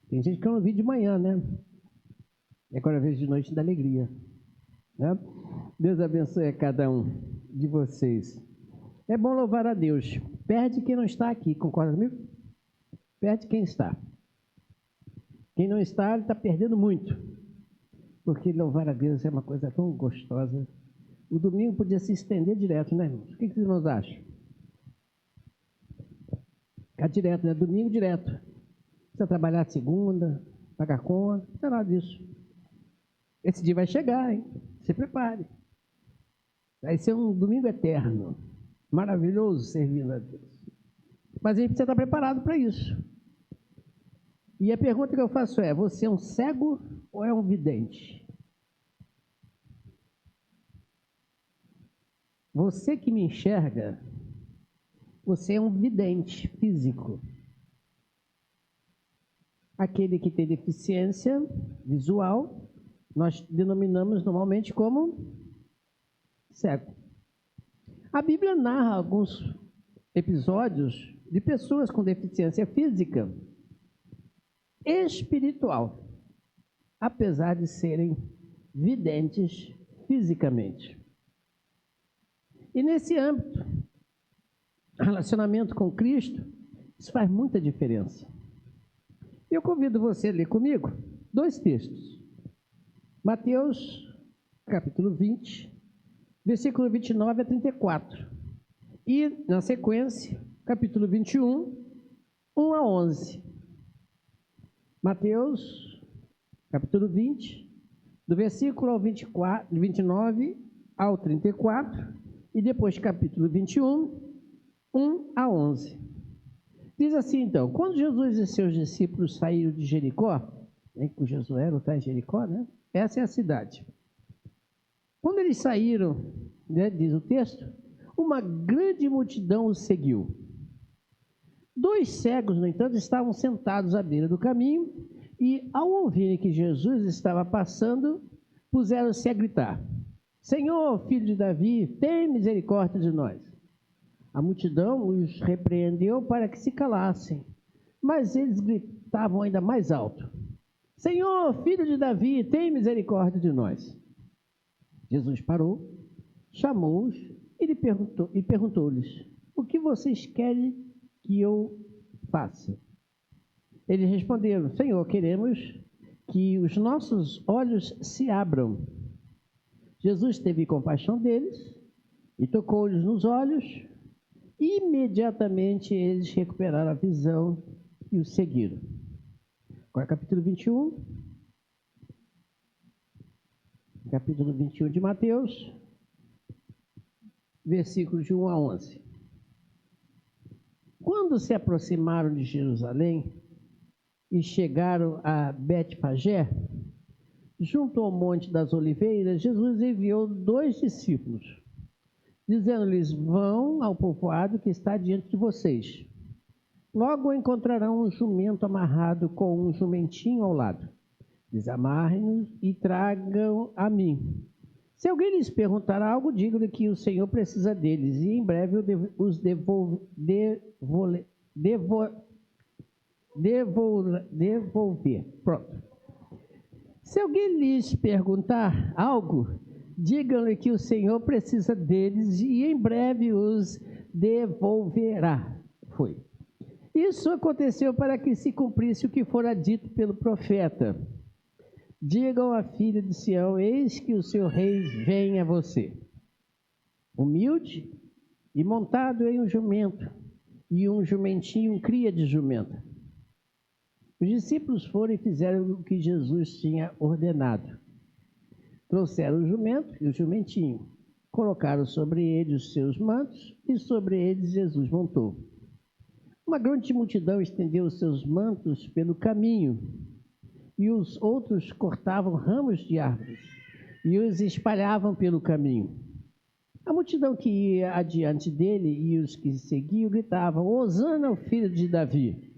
Tem gente que eu não vi de manhã, né? E agora eu vejo de noite da alegria. Né? Deus abençoe a cada um de vocês. É bom louvar a Deus. Perde quem não está aqui, concorda comigo? Perde quem está. Quem não está, ele está perdendo muito. Porque louvar a Deus é uma coisa tão gostosa. O domingo podia se estender direto, né, irmãos? O que vocês irmãos acham? Ficar direto, né? Domingo direto. Precisa trabalhar segunda, pagar conta, não sei nada disso. Esse dia vai chegar, hein? Se prepare. Vai ser um domingo eterno. Maravilhoso servindo a Deus. Mas a gente precisa estar preparado para isso. E a pergunta que eu faço é, você é um cego ou é um vidente? Você que me enxerga, você é um vidente físico. Aquele que tem deficiência visual, nós denominamos normalmente como cego. A Bíblia narra alguns episódios de pessoas com deficiência física espiritual, apesar de serem videntes fisicamente. E nesse âmbito, relacionamento com Cristo, isso faz muita diferença. Eu convido você a ler comigo 2 textos. Mateus, capítulo 20, versículo 29 a 34. E, na sequência, capítulo 21, 1 a 11. Mateus, capítulo 20, do versículo 29 ao 34, e depois capítulo 21, 1 a 11. Diz assim então, quando Jesus e seus discípulos saíram de Jericó, que Josué está em Jericó, né? Essa é a cidade. Quando eles saíram, né, diz o texto, uma grande multidão os seguiu. 2 cegos, no entanto, estavam sentados à beira do caminho e, ao ouvirem que Jesus estava passando, puseram-se a gritar: Senhor, filho de Davi, tem misericórdia de nós. A multidão os repreendeu para que se calassem, mas eles gritavam ainda mais alto: Senhor, filho de Davi, tem misericórdia de nós. Jesus parou, chamou-os e perguntou-lhes: o que vocês querem que eu faça? Eles responderam: Senhor, queremos que os nossos olhos se abram. Jesus teve compaixão deles e tocou-lhes nos olhos. Imediatamente eles recuperaram a visão e o seguiram. Agora capítulo 21. Capítulo 21 de Mateus, versículos de 1 a 11. Quando se aproximaram de Jerusalém e chegaram a Betfagé, junto ao Monte das Oliveiras, Jesus enviou 2 discípulos, dizendo-lhes: vão ao povoado que está diante de vocês. Logo encontrarão um jumento amarrado com um jumentinho ao lado. Desamarrem-nos e tragam a mim. Se alguém lhes perguntar algo, digam-lhe que o Senhor precisa deles, e em breve os devolver. Pronto. Se alguém lhes perguntar algo, digam-lhe que o Senhor precisa deles, e em breve os devolverá. Foi. Isso aconteceu para que se cumprisse o que fora dito pelo profeta: digam à filha de Sião, eis que o seu rei vem a você, humilde e montado em um jumento, e um jumentinho cria de jumenta. Os discípulos foram e fizeram o que Jesus tinha ordenado. Trouxeram o jumento e o jumentinho, colocaram sobre ele os seus mantos, e sobre eles Jesus montou. Uma grande multidão estendeu os seus mantos pelo caminho, e os outros cortavam ramos de árvores e os espalhavam pelo caminho. A multidão que ia adiante dele e os que seguiam gritavam: Hosana ao filho de Davi.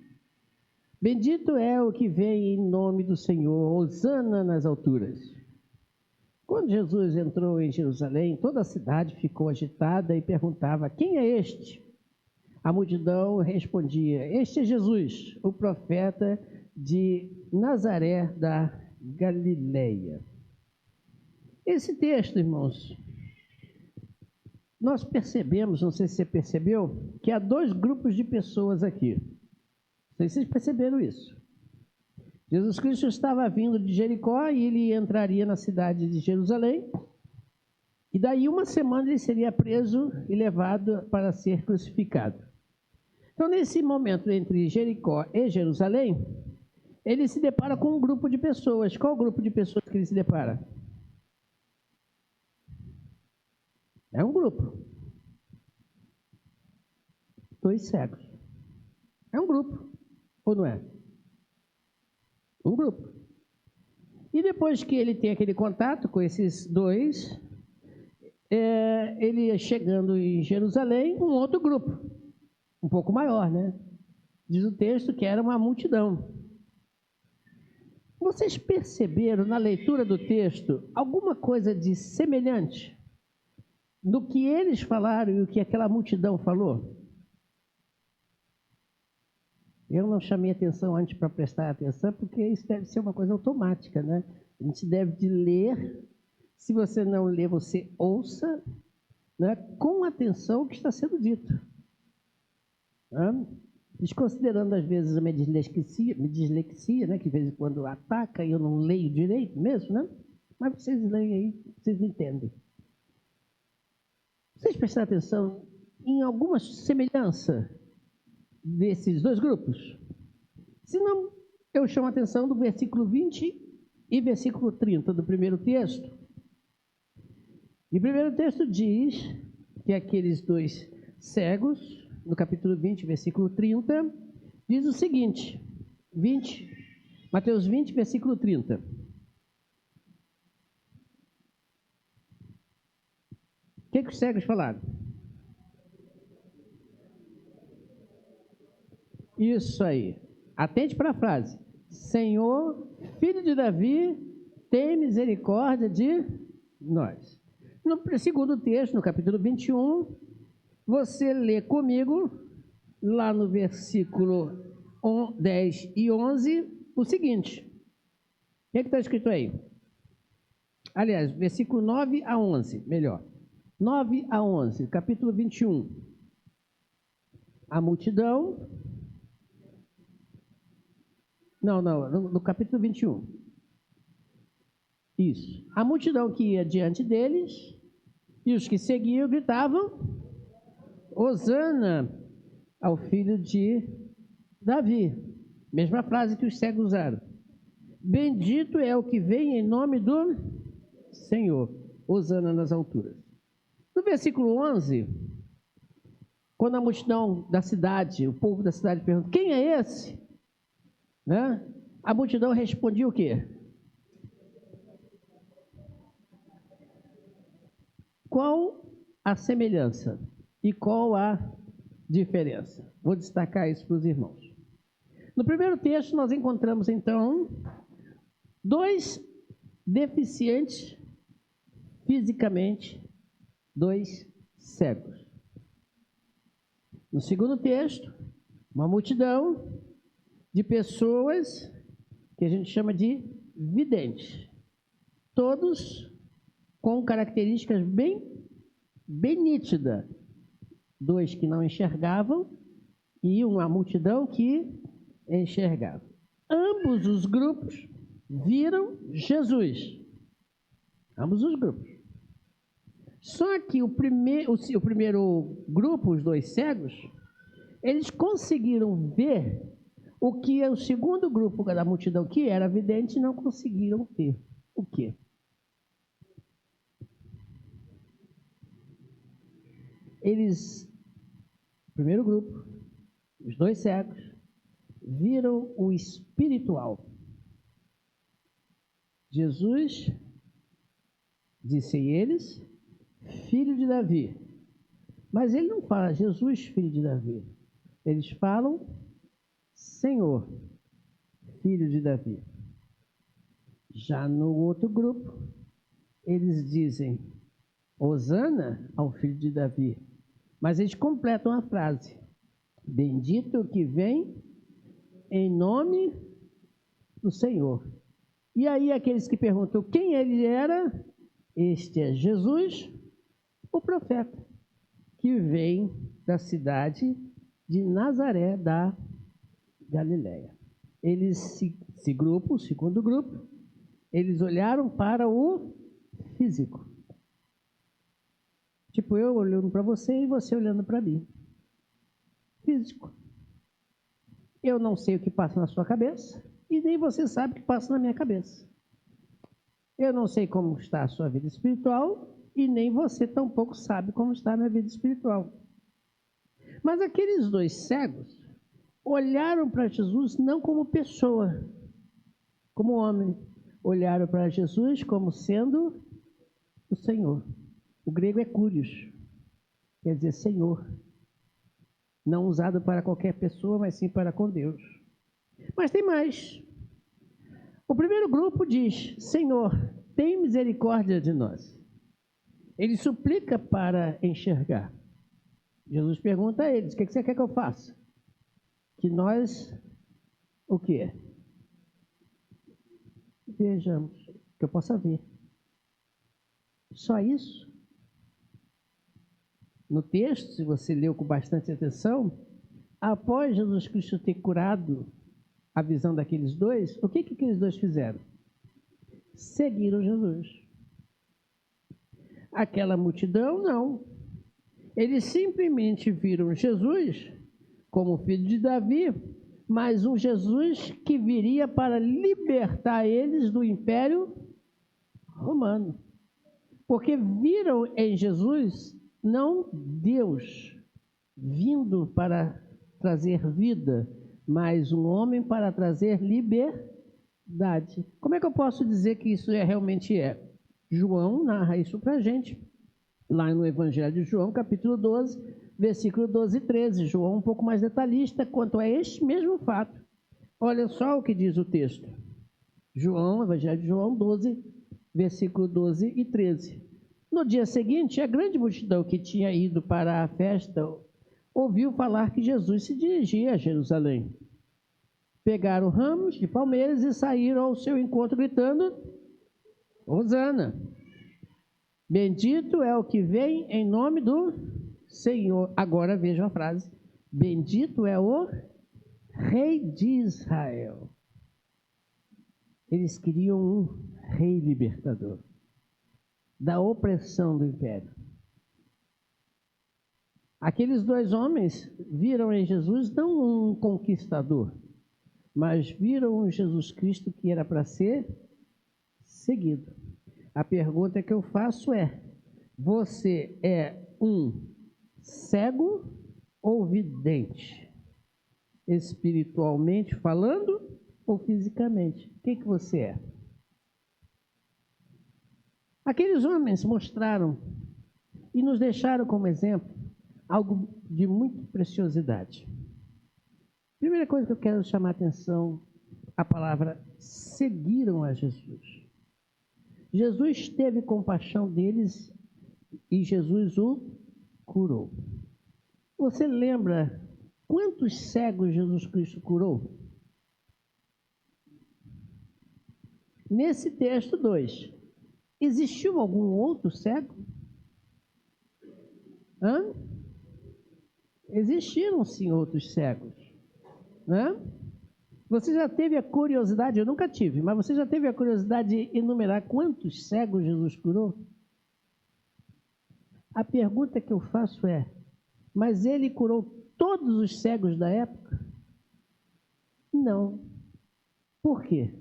Bendito é o que vem em nome do Senhor, Hosana nas alturas. Quando Jesus entrou em Jerusalém, toda a cidade ficou agitada e perguntava: quem é este? A multidão respondia: este é Jesus, o profeta de Nazaré da Galileia. Esse texto, irmãos, nós percebemos, não sei se você percebeu, que há dois grupos de pessoas aqui. Não sei se vocês perceberam isso. Jesus Cristo estava vindo de Jericó e ele entraria na cidade de Jerusalém. E daí uma semana ele seria preso e levado para ser crucificado. Então, nesse momento entre Jericó e Jerusalém, ele se depara com um grupo de pessoas. Qual grupo de pessoas que ele se depara? É um grupo. 2 cegos. É um grupo. Ou não é? Um grupo. E depois que ele tem aquele contato com esses dois, ele chegando em Jerusalém, um outro grupo. Um pouco maior, né? Diz o texto que era uma multidão. Vocês perceberam na leitura do texto alguma coisa de semelhante do que eles falaram e o que aquela multidão falou? Eu não chamei atenção antes para prestar atenção, porque isso deve ser uma coisa automática, né? A gente deve de ler. Se você não ler, você ouça, né, com atenção o que está sendo dito. Né? Desconsiderando, às vezes, a minha dislexia, né, que de vez em quando ataca e eu não leio direito mesmo, né? Mas vocês leem aí, vocês entendem. Vocês prestaram atenção em alguma semelhança desses dois grupos? Se não, eu chamo a atenção do versículo 20 e versículo 30 do primeiro texto. E o primeiro texto diz que aqueles dois cegos, no capítulo 20, versículo 30, diz o seguinte, Mateus 20, versículo 30. O que os cegos falaram? Isso aí. Atente para a frase. Senhor, filho de Davi, tem misericórdia de nós. No segundo texto, no capítulo 21, você lê comigo, lá no versículo 10 e 11, o seguinte. O que está escrito aí? Aliás, versículo 9 a 11, melhor. 9 a 11, capítulo 21. A multidão... Não, no capítulo 21. Isso. A multidão que ia diante deles e os que seguiam gritavam: Hosana ao filho de Davi. Mesma frase que os cegos usaram. Bendito é o que vem em nome do Senhor. Hosana nas alturas. No versículo 11, quando a multidão da cidade, o povo da cidade pergunta: quem é esse? Né? A multidão respondia o quê? Qual a semelhança e qual a diferença? Vou destacar isso para os irmãos. No primeiro texto, nós encontramos, então, dois deficientes fisicamente, dois cegos. No segundo texto, uma multidão de pessoas que a gente chama de videntes. Todos com características bem nítidas. Dois que não enxergavam e uma multidão que enxergava. Ambos os grupos viram Jesus. Ambos os grupos. Só que o primeiro grupo, os dois cegos, eles conseguiram ver o que o segundo grupo da multidão, que era vidente, não conseguiram ver. O quê? O primeiro grupo, os dois cegos, viram o espiritual. Jesus disse a eles, filho de Davi. Mas ele não fala Jesus, filho de Davi. Eles falam Senhor, filho de Davi. Já no outro grupo, eles dizem Hosana ao filho de Davi. Mas eles completam a frase. Bendito o que vem em nome do Senhor. E aí aqueles que perguntam quem ele era, este é Jesus, o profeta, que vem da cidade de Nazaré da Galileia. Esse grupo, o segundo grupo, eles olharam para o físico. Tipo, eu olhando para você e você olhando para mim. Físico. Eu não sei o que passa na sua cabeça e nem você sabe o que passa na minha cabeça. Eu não sei como está a sua vida espiritual e nem você tampouco sabe como está a minha vida espiritual. Mas aqueles dois cegos olharam para Jesus não como pessoa, como homem. Olharam para Jesus como sendo o Senhor. O grego é Kyrios, quer dizer Senhor. Não usado para qualquer pessoa, mas sim para com Deus. Mas tem mais. O primeiro grupo diz: Senhor, tem misericórdia de nós. Ele suplica para enxergar. Jesus pergunta a eles: o que você quer que eu faça? Que nós, o quê? Vejamos, que eu possa ver. Só isso? No texto, se você leu com bastante atenção, após Jesus Cristo ter curado a visão daqueles dois, o que aqueles dois fizeram? Seguiram Jesus. Aquela multidão, não. Eles simplesmente viram Jesus como filho de Davi, mas um Jesus que viria para libertar eles do Império Romano. Porque viram em Jesus não Deus vindo para trazer vida, mas um homem para trazer liberdade. Como é que eu posso dizer que isso realmente é? João narra isso para a gente, lá no Evangelho de João, capítulo 12, versículo 12 e 13. João um pouco mais detalhista quanto a este mesmo fato. Olha só o que diz o texto. João, Evangelho de João 12, versículo 12 e 13. No dia seguinte, a grande multidão que tinha ido para a festa ouviu falar que Jesus se dirigia a Jerusalém. Pegaram ramos de palmeiras e saíram ao seu encontro gritando: Hosana! Bendito é o que vem em nome do Senhor. Agora vejam a frase: bendito é o Rei de Israel. Eles queriam um rei libertador da opressão do império. Aqueles dois homens viram em Jesus não um conquistador, mas viram um Jesus Cristo que era para ser seguido. A pergunta que eu faço é: você é um cego ou vidente? Espiritualmente falando ou fisicamente? O que você é? Aqueles homens mostraram e nos deixaram como exemplo algo de muita preciosidade. Primeira coisa que eu quero chamar a atenção, a palavra seguiram a Jesus. Jesus teve compaixão deles e Jesus o curou. Você lembra quantos cegos Jesus Cristo curou? Nesse texto 2, existiu algum outro cego? Existiram sim outros cegos, né? Você já teve a curiosidade, eu nunca tive, mas você já teve a curiosidade de enumerar quantos cegos Jesus curou? A pergunta que eu faço é: mas ele curou todos os cegos da época? Não. Por quê?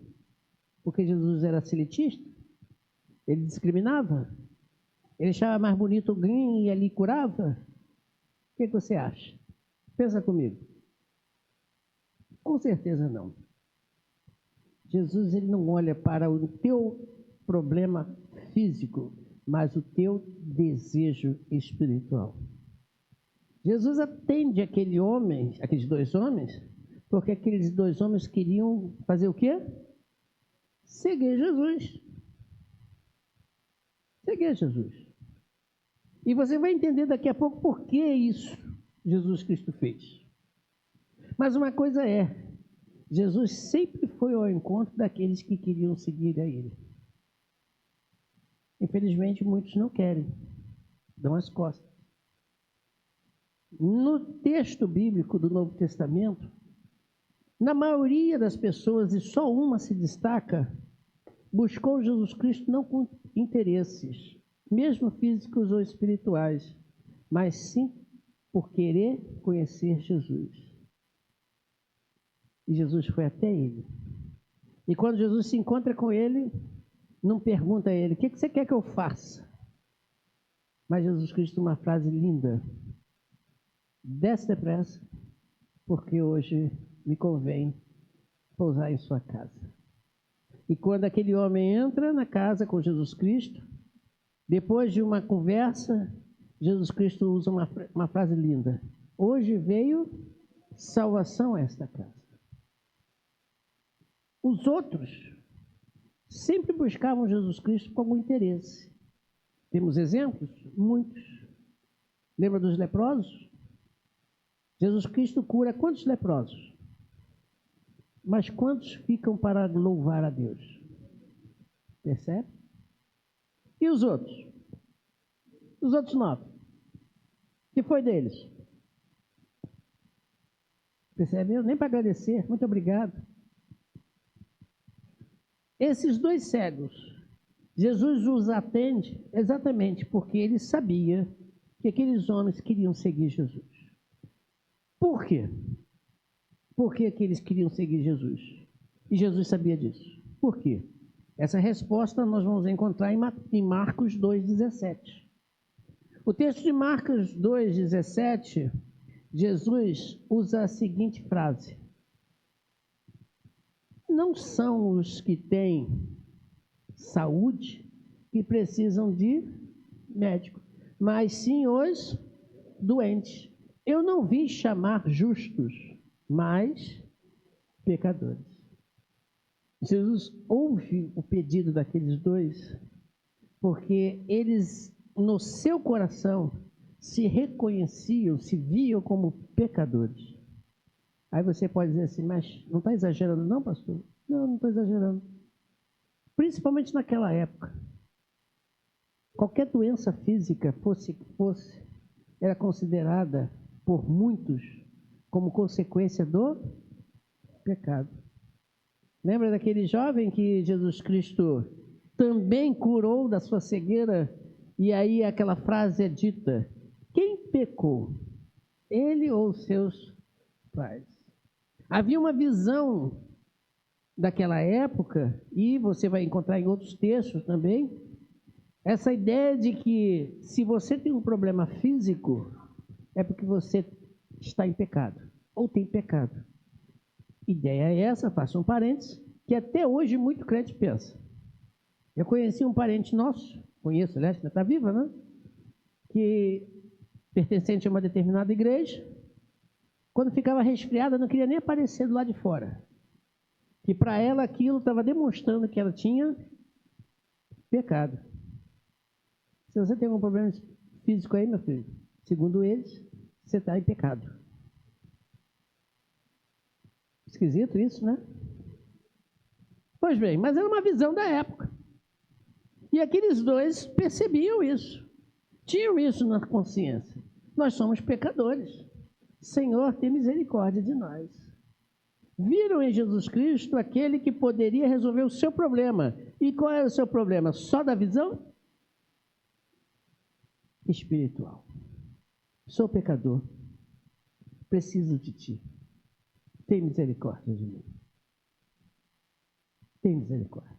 Porque Jesus era seletista? Ele discriminava? Ele achava mais bonito alguém e ali curava? O que você acha? Pensa comigo. Com certeza não. Jesus ele não olha para o teu problema físico, mas o teu desejo espiritual. Jesus atende aqueles dois homens, porque aqueles dois homens queriam fazer o quê? Seguir Jesus. Seguir Jesus. E você vai entender daqui a pouco por que isso Jesus Cristo fez. Mas uma coisa é, Jesus sempre foi ao encontro daqueles que queriam seguir a Ele. Infelizmente, muitos não querem, dão as costas. No texto bíblico do Novo Testamento, na maioria das pessoas, e só uma se destaca, buscou Jesus Cristo não com interesses, mesmo físicos ou espirituais, mas sim por querer conhecer Jesus. E Jesus foi até ele. E quando Jesus se encontra com ele, não pergunta a ele, o que você quer que eu faça? Mas Jesus Cristo, uma frase linda, desce depressa, porque hoje me convém pousar em sua casa. E quando aquele homem entra na casa com Jesus Cristo, depois de uma conversa, Jesus Cristo usa uma frase linda. Hoje veio salvação a esta casa. Os outros sempre buscavam Jesus Cristo com algum interesse. Temos exemplos? Muitos. Lembra dos leprosos? Jesus Cristo cura quantos leprosos? Mas quantos ficam para louvar a Deus? Percebe? E os outros? Os outros 9? O que foi deles? Percebeu? Nem para agradecer. Muito obrigado. Esses 2 cegos, Jesus os atende exatamente porque ele sabia que aqueles homens queriam seguir Jesus. Por quê? Por que eles queriam seguir Jesus? E Jesus sabia disso. Por quê? Essa resposta nós vamos encontrar em Marcos 2,17. O texto de Marcos 2,17, Jesus usa a seguinte frase: não são os que têm saúde que precisam de médico, mas sim os doentes. Eu não vim chamar justos, mas pecadores. Jesus ouve o pedido daqueles 2, porque eles, no seu coração, se reconheciam, se viam como pecadores. Aí você pode dizer assim, mas não está exagerando não, pastor? Não estou exagerando. Principalmente naquela época. Qualquer doença física, fosse que fosse, era considerada por muitos como consequência do pecado. Lembra daquele jovem que Jesus Cristo também curou da sua cegueira? E aí aquela frase é dita: quem pecou? Ele ou seus pais? Havia uma visão daquela época, e você vai encontrar em outros textos também, essa ideia de que se você tem um problema físico, é porque você está em pecado, ou tem pecado. Ideia é essa, faço um parênteses, que até hoje muito crente pensa. Eu conheci um parente nosso, conheço, aliás, ainda está viva, né? Que pertencente a uma determinada igreja, quando ficava resfriada, não queria nem aparecer do lado de fora. Que para ela aquilo estava demonstrando que ela tinha pecado. Se você tem algum problema físico aí, meu filho, segundo eles, você está em pecado. Esquisito isso, né? Pois bem, mas era uma visão da época. E aqueles 2 percebiam isso. Tinham isso na consciência. Nós somos pecadores. Senhor, tem misericórdia de nós. Viram em Jesus Cristo aquele que poderia resolver o seu problema. E qual era o seu problema? Só da visão? Espiritual. Sou pecador. Preciso de ti. Tem misericórdia de mim. Tem misericórdia.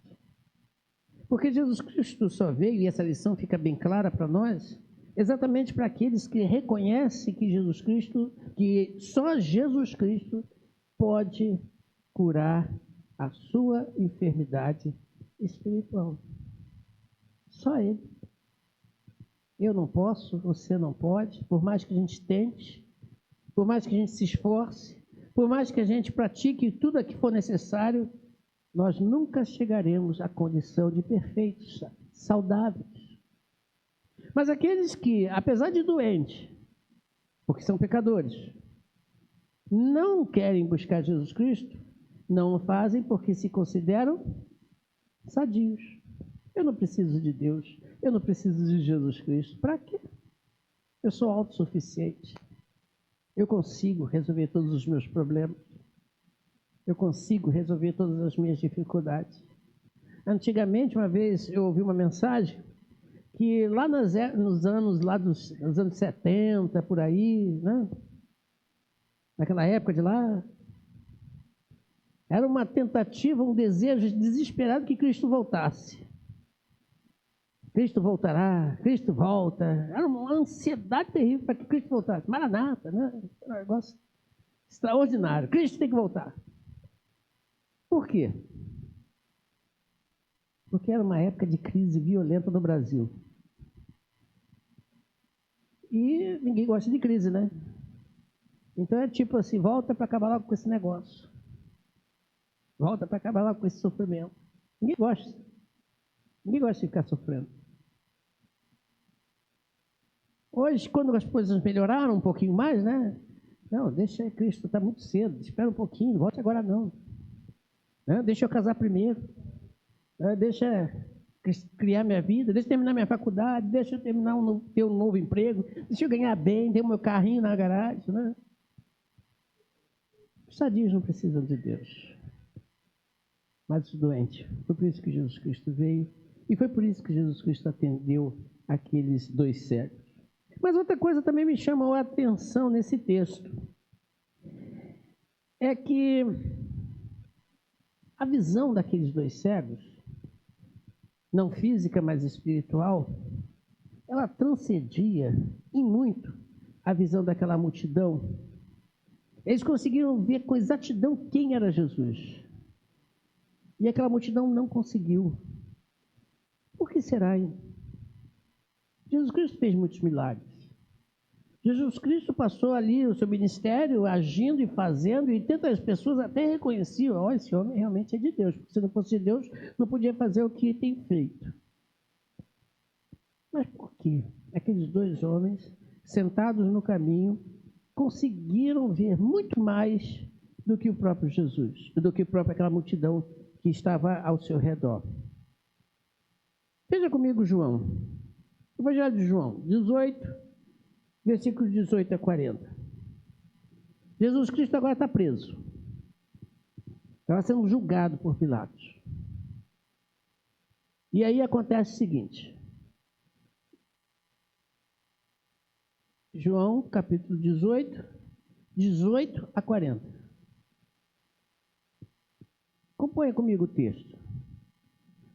Porque Jesus Cristo só veio, e essa lição fica bem clara para nós, exatamente para aqueles que reconhecem que Jesus Cristo, que só Jesus Cristo pode curar a sua enfermidade espiritual. Só Ele. Eu não posso, você não pode, por mais que a gente tente, por mais que a gente se esforce, por mais que a gente pratique tudo o que for necessário, nós nunca chegaremos à condição de perfeitos, saudáveis. Mas aqueles que, apesar de doentes, porque são pecadores, não querem buscar Jesus Cristo, Não o fazem porque se consideram sadios. Eu não preciso de Deus, eu não preciso de Jesus Cristo. Para quê? Eu sou autossuficiente. Eu consigo resolver todos os meus problemas. Eu consigo resolver todas as minhas dificuldades. Antigamente, uma vez, eu ouvi uma mensagem que lá nos anos, nos anos 70, por aí, né? Naquela época de lá, era uma tentativa, um desejo desesperado que Cristo voltasse. Cristo voltará, Cristo volta. Era uma ansiedade terrível para que Cristo voltasse. Maranata, né? Um negócio extraordinário. Cristo tem que voltar. Por quê? Porque era uma época de crise violenta no Brasil. E ninguém gosta de crise, né? Então é tipo assim, volta para acabar logo com esse negócio. Volta para acabar logo com esse sofrimento. Ninguém gosta. Ninguém gosta de ficar sofrendo. Hoje, quando as coisas melhoraram um pouquinho mais, né? Não, deixa Cristo, está muito cedo, espera um pouquinho, volte agora não. Deixa eu casar primeiro. Deixa criar minha vida, deixa eu terminar minha faculdade, deixa eu ter um novo emprego, deixa eu ganhar bem, ter o meu carrinho na garagem, né? Os sadios não precisam de Deus, mas os doentes. Foi por isso que Jesus Cristo veio e foi por isso que Jesus Cristo atendeu aqueles 2 cegos. Mas outra coisa também me chamou a atenção nesse texto, é que a visão daqueles 2 cegos, não física, mas espiritual, ela transcendia em muito a visão daquela multidão. Eles conseguiram ver com exatidão quem era Jesus. E aquela multidão não conseguiu. Por que será, hein? Jesus Cristo fez muitos milagres. Jesus Cristo passou ali o seu ministério agindo e fazendo, e tantas pessoas até reconheciam, olha, esse homem realmente é de Deus, porque se não fosse de Deus, não podia fazer o que tem feito. Mas por quê? Aqueles 2 homens, sentados no caminho, conseguiram ver muito mais do que o próprio Jesus, do que aquela multidão que estava ao seu redor. Veja comigo João, Evangelho de João, 18, versículos 18 a 40. Jesus Cristo agora está preso. Estava sendo julgado por Pilatos. E aí acontece o seguinte. João, capítulo 18, 18 a 40. Acompanha comigo o texto.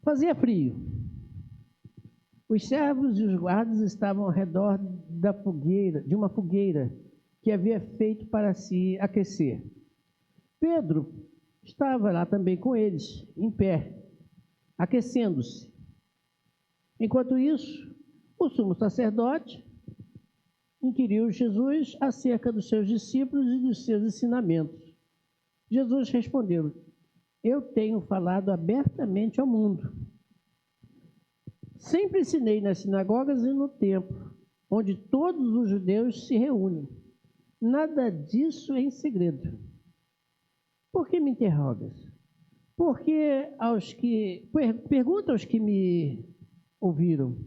Fazia frio. Os servos e os guardas estavam ao redor de uma fogueira que havia feito para se aquecer. Pedro estava lá também com eles, em pé, aquecendo-se. Enquanto isso, o sumo sacerdote inquiriu Jesus acerca dos seus discípulos e dos seus ensinamentos. Jesus respondeu: eu tenho falado abertamente ao mundo. Sempre ensinei nas sinagogas e no templo, onde todos os judeus se reúnem. Nada disso é em segredo. Por que me interrogas? Porque pergunta aos que me ouviram.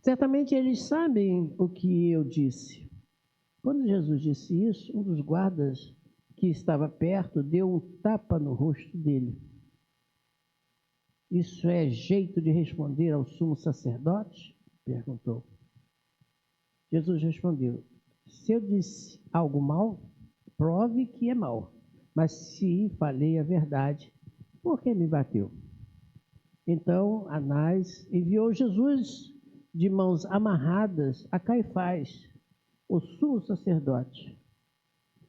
Certamente eles sabem o que eu disse. Quando Jesus disse isso, um dos guardas que estava perto deu um tapa no rosto dele. Isso é jeito de responder ao sumo sacerdote? Perguntou. Jesus respondeu: se eu disse algo mal, prove que é mal. Mas se falei a verdade, por que me bateu? Então Anás enviou Jesus de mãos amarradas a Caifás, o sumo sacerdote.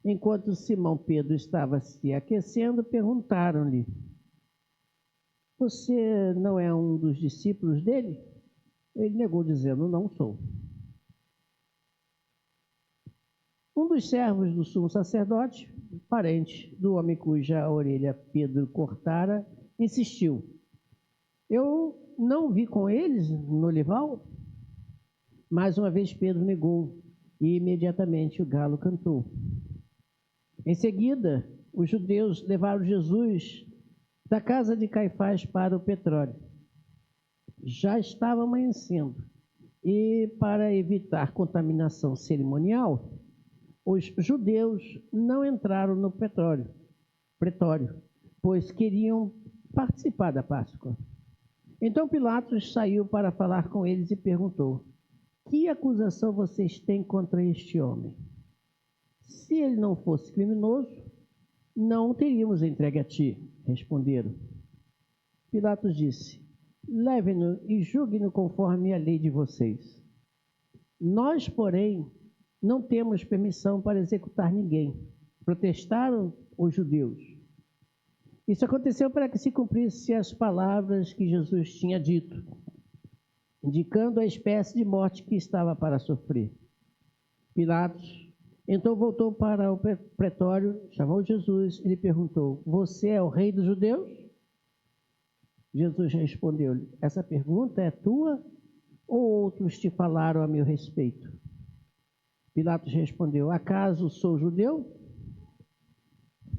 Enquanto Simão Pedro estava se aquecendo, perguntaram-lhe: você não é um dos discípulos dele? Ele negou, dizendo: não sou. Um dos servos do sumo sacerdote, parente do homem cuja orelha Pedro cortara, insistiu: eu não vi com eles no olival? Mais uma vez Pedro negou, e imediatamente o galo cantou. Em seguida, os judeus levaram Jesus da casa de Caifás para o petróleo. Já estava amanhecendo, e para evitar contaminação cerimonial, os judeus não entraram no pretório, pois queriam participar da Páscoa. Então Pilatos saiu para falar com eles e perguntou: que acusação vocês têm contra este homem? Se ele não fosse criminoso, não o teríamos entregue a ti, responderam. Pilatos disse: levem-no e julguem-no conforme a lei de vocês. Nós, porém, não temos permissão para executar ninguém, protestaram os judeus. Isso aconteceu para que se cumprisse as palavras que Jesus tinha dito, indicando a espécie de morte que estava para sofrer. Pilatos então voltou para o pretório, chamou Jesus e lhe perguntou: você é o rei dos judeus? Jesus respondeu-lhe: essa pergunta é tua ou outros te falaram a meu respeito? Pilatos respondeu: acaso sou judeu?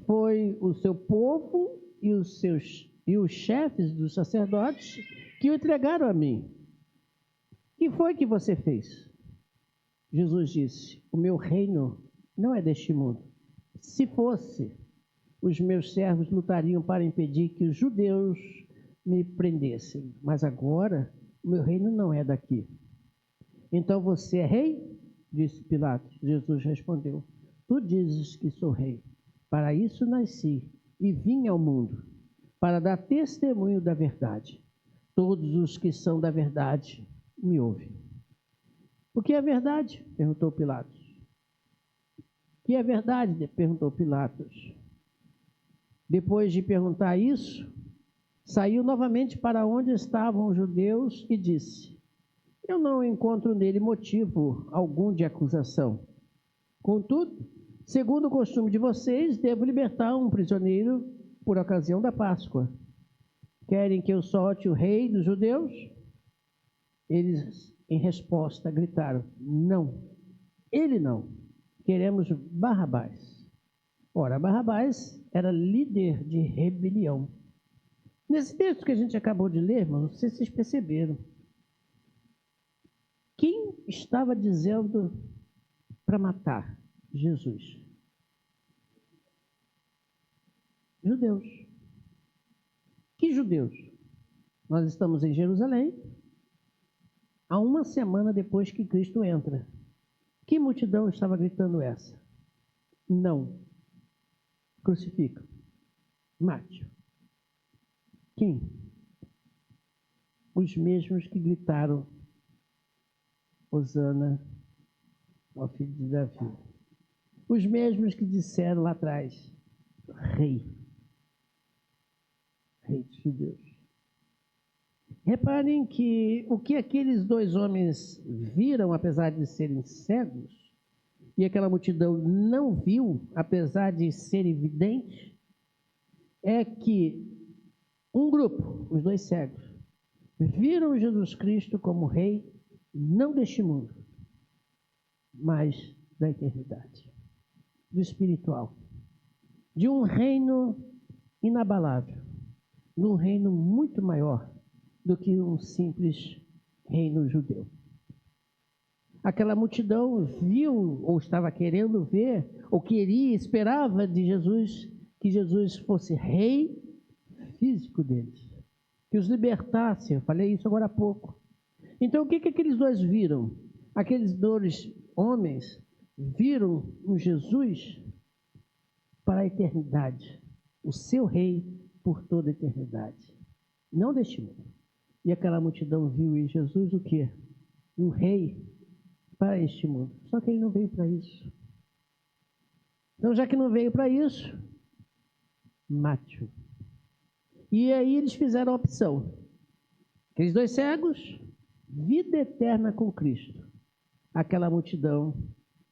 Foi o seu povo e os chefes dos sacerdotes que o entregaram a mim. Que foi que você fez? Jesus disse: o meu reino não é deste mundo. Se fosse, os meus servos lutariam para impedir que os judeus me prendessem. Mas agora, o meu reino não é daqui. Então você é rei? Disse Pilatos. Jesus respondeu: tu dizes que sou rei. Para isso nasci e vim ao mundo, para dar testemunho da verdade. Todos os que são da verdade me ouvem. O que é verdade? Perguntou Pilatos. O que é verdade? Perguntou Pilatos. Depois de perguntar isso, saiu novamente para onde estavam os judeus e disse: eu não encontro nele motivo algum de acusação. Contudo, segundo o costume de vocês, devo libertar um prisioneiro por ocasião da Páscoa. Querem que eu solte o rei dos judeus? Eles, em resposta, gritaram: não, ele não. Queremos Barrabás. Ora, Barrabás era líder de rebelião. Nesse texto que a gente acabou de ler, irmãos, não sei se vocês perceberam, quem estava dizendo para matar Jesus? Judeus. Que judeus? Nós estamos em Jerusalém, há uma semana depois que Cristo entra. Que multidão estava gritando essa? Não. Crucifica. Mate. Quem? Os mesmos que gritaram: Hosana ao filho de Davi. Os mesmos que disseram lá atrás: Rei. Rei dos judeus. Reparem que o que aqueles dois homens viram, apesar de serem cegos, e aquela multidão não viu, apesar de ser evidente, é que um grupo, os dois cegos, viram Jesus Cristo como rei, não deste mundo, mas da eternidade, do espiritual, de um reino inabalável, de um reino muito maior do que um simples reino judeu. Aquela multidão viu, ou estava querendo ver, ou queria, esperava de Jesus, que Jesus fosse rei físico deles, que os libertasse. Eu falei isso agora há pouco. Então, o que aqueles dois viram? Aqueles dois homens viram um Jesus para a eternidade, o seu rei por toda a eternidade, não deste mundo. E aquela multidão viu em Jesus o quê? Um rei para este mundo. Só que ele não veio para isso. Então, já que não veio para isso, mate-o. E aí eles fizeram a opção. Aqueles dois cegos, vida eterna com Cristo. Aquela multidão,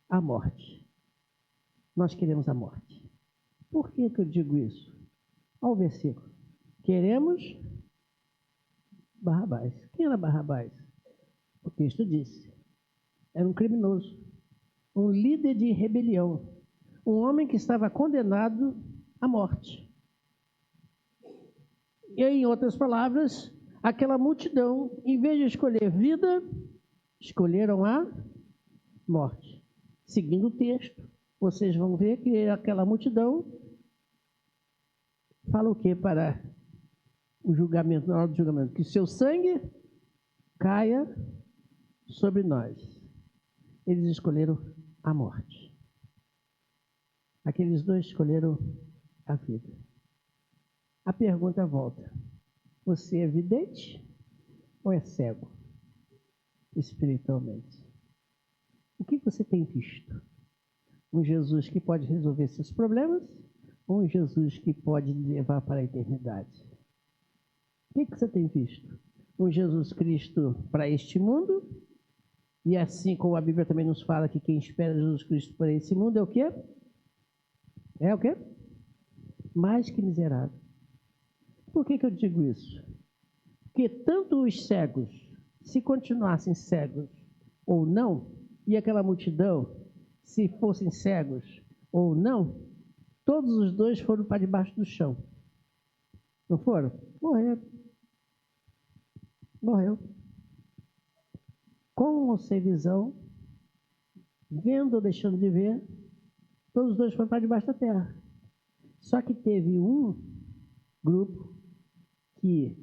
a morte. Nós queremos a morte. Por que eu digo isso? Olha o versículo. Queremos Barrabás. Quem era Barrabás? O texto disse: era um criminoso, um líder de rebelião, um homem que estava condenado à morte. E em outras palavras, aquela multidão, em vez de escolher vida, escolheram a morte. Seguindo o texto, vocês vão ver que aquela multidão fala o que para o julgamento, na hora do julgamento? Que seu sangue caia sobre nós. Eles escolheram a morte. Aqueles dois escolheram a vida. A pergunta volta: você é vidente ou é cego espiritualmente? O que você tem visto? Um Jesus que pode resolver seus problemas ou um Jesus que pode levar para a eternidade? O que você tem visto? Um Jesus Cristo para este mundo? E assim como a Bíblia também nos fala que quem espera Jesus Cristo para esse mundo é o quê? É o quê? Mais que miserável. Por que eu digo isso? Porque tanto os cegos, se continuassem cegos ou não, e aquela multidão, se fossem cegos ou não, todos os dois foram para debaixo do chão. Não foram? Morreram. Morreu. Com ou sem visão, vendo ou deixando de ver, todos os dois foram para debaixo da terra. Só que teve um grupo que,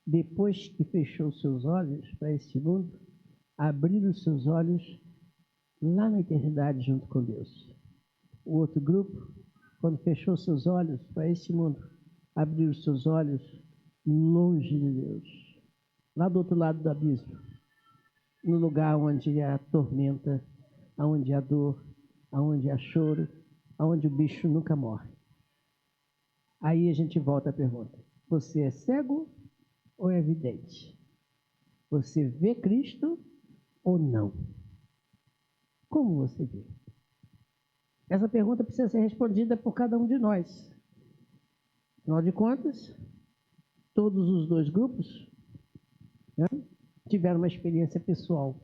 depois que fechou seus olhos para este mundo, abriram os seus olhos lá na eternidade junto com Deus. O outro grupo, quando fechou seus olhos para este mundo, abriu os seus olhos longe de Deus, lá do outro lado do abismo, no lugar onde há tormenta, onde há dor, onde há choro, onde o bicho nunca morre. Aí a gente volta à pergunta: você é cego ou é vidente? Você vê Cristo ou não? Como você vê? Essa pergunta precisa ser respondida por cada um de nós. Afinal de contas, todos os dois grupos, né, tiveram uma experiência pessoal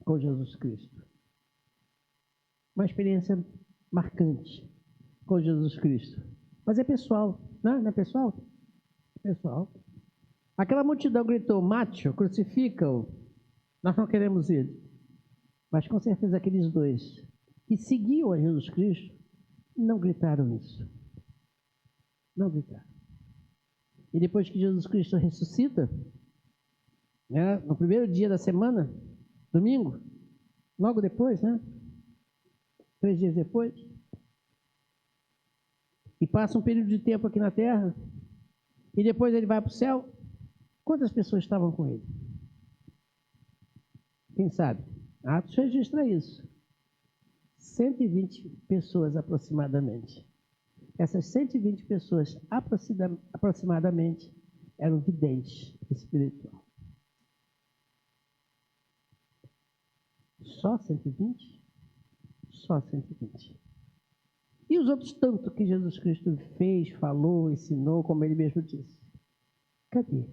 com Jesus Cristo. Uma experiência marcante com Jesus Cristo. Mas é pessoal, né? Não é pessoal? Pessoal. Aquela multidão gritou: mate-o, crucifica-o, nós não queremos ele. Mas com certeza aqueles dois que seguiam a Jesus Cristo não gritaram isso. Não gritaram. E depois que Jesus Cristo ressuscita, né, no primeiro dia da semana, domingo, logo depois, né? 3 dias depois, e passa um período de tempo aqui na terra, e depois ele vai para o céu. Quantas pessoas estavam com ele? Quem sabe? Atos registra isso. 120 pessoas aproximadamente. Essas 120 pessoas aproximadamente eram videntes espiritual. Só 120? Só 120. E os outros tanto que Jesus Cristo fez, falou, ensinou, como ele mesmo disse? Cadê?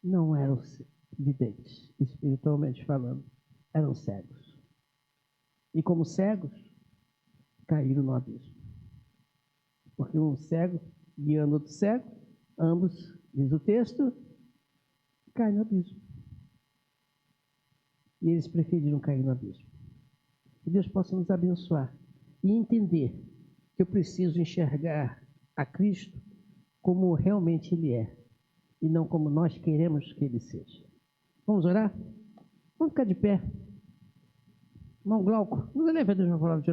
Não eram videntes, espiritualmente falando, eram cegos. E como cegos, caíram no abismo. Porque um cego guiando outro cego, ambos, diz o texto, caem no abismo. E eles preferiram cair no abismo. Que Deus possa nos abençoar e entender que eu preciso enxergar a Cristo como realmente Ele é, e não como nós queremos que Ele seja. Vamos orar? Vamos ficar de pé. Irmão Glauco, nos eleva a Deus na palavra de